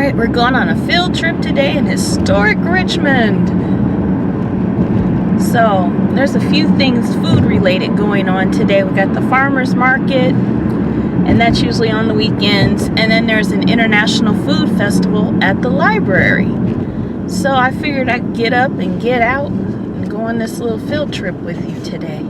Alright, we're going on a field trip today in historic Richmond. So, there's a few things food related going on today. We got the farmers market, and that's usually on the weekends. And then there's an international food festival at the library. So I figured I'd get up and get out and go on this little field trip with you today.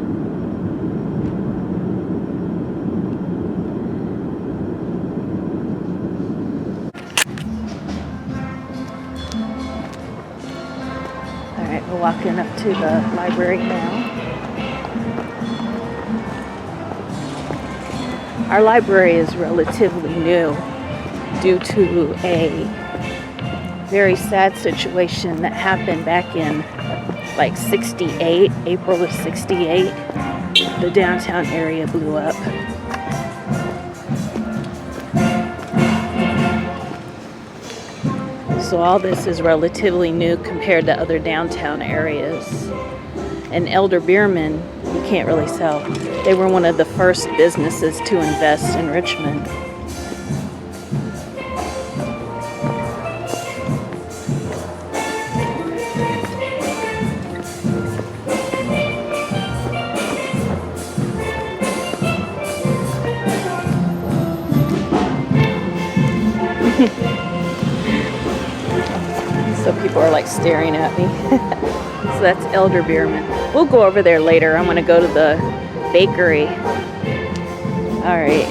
Alright, we're walking up to the library now. Our library is relatively new due to a very sad situation that happened back in like 68, April of 68. The downtown area blew up. So all this is relatively new compared to other downtown areas. And Elder Beerman, you can't really tell, they were one of the first businesses to invest in Richmond. So people are like staring at me. So that's Elder Beerman. We'll go over there later. I'm gonna go to the bakery. Alright.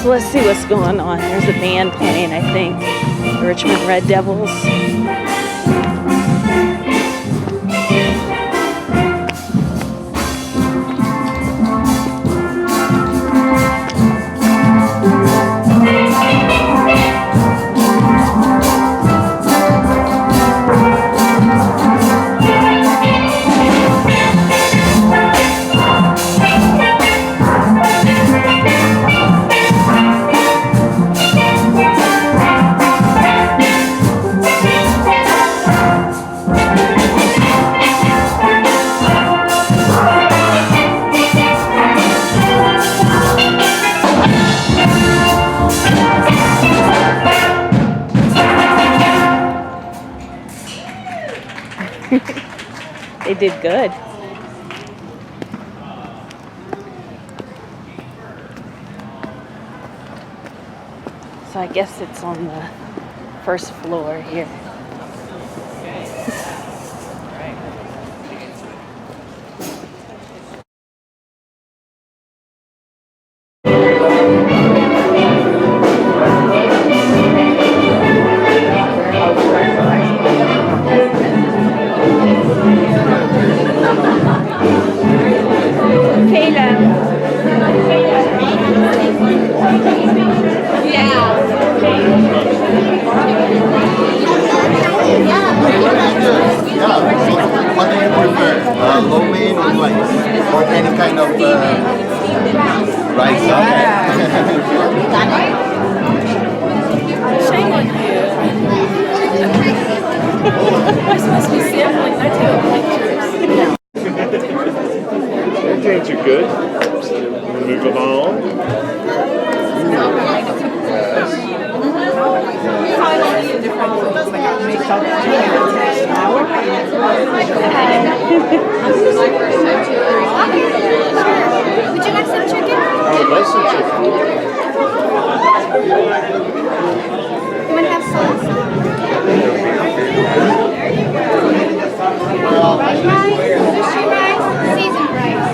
So let's see what's going on. There's a band playing, I think. The Richmond Red Devils. They did good. So I guess it's on the first floor here. Lo mein or rice, or any kind of rice. Shame on you. We're supposed to be sampling, not taking pictures. Your drinks are good. Move along. Would you like some chicken? I would like some chicken. You want to have sauce? White rice, sushi rice, seasoned rice.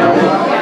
Thank you.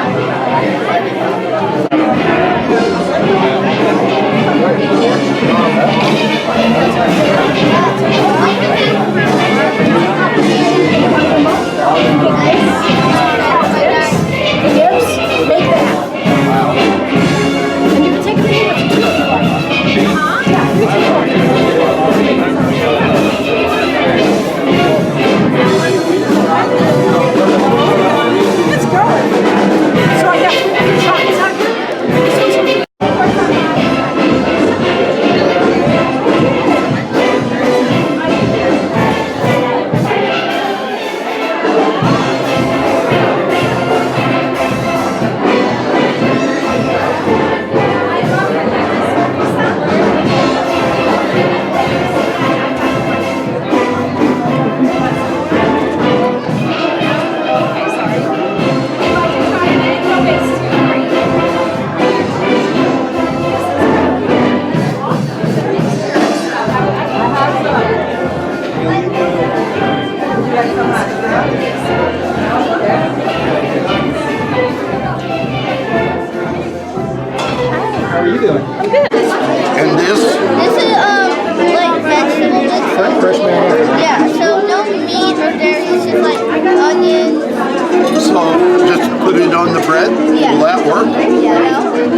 bread? Yeah. Will that work? Yeah. All right.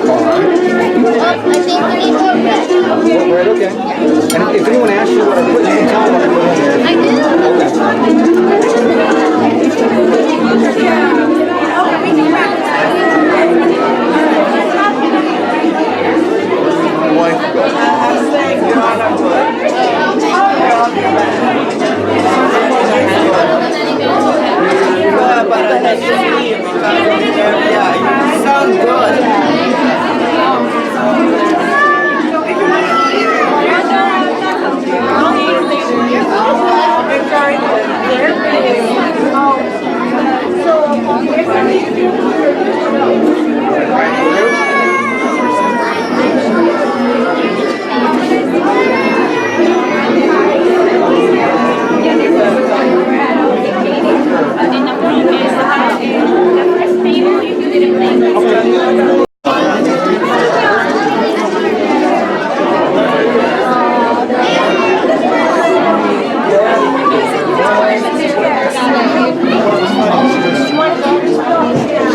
Oh, I think we need more bread. More bread, okay. And if anyone asks you what I put, you can tell them what I put in there. I do. My wife goes. Sounds good.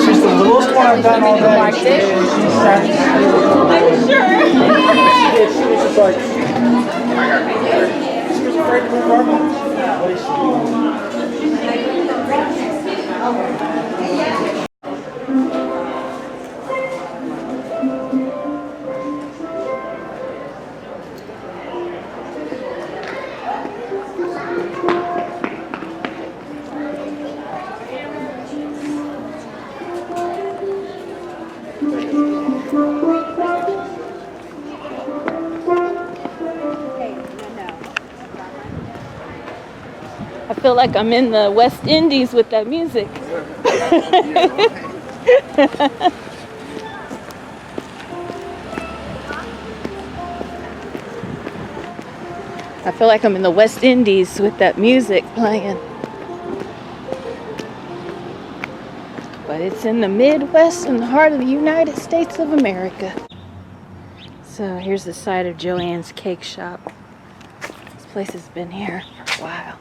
She's the littlest one I've done all day. She's She was just like, she was afraid to move her mouth. I feel like I'm in the West Indies with that music. I feel like I'm in the West Indies with that music playing. But it's in the Midwest in the heart of the United States of America. So here's the side of Joanne's Cake Shop. This place has been here for a while.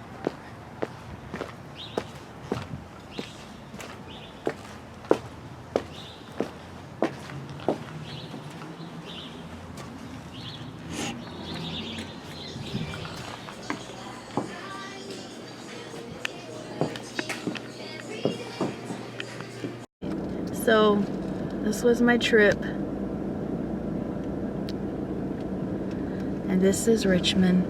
So this was my trip, and this is Richmond.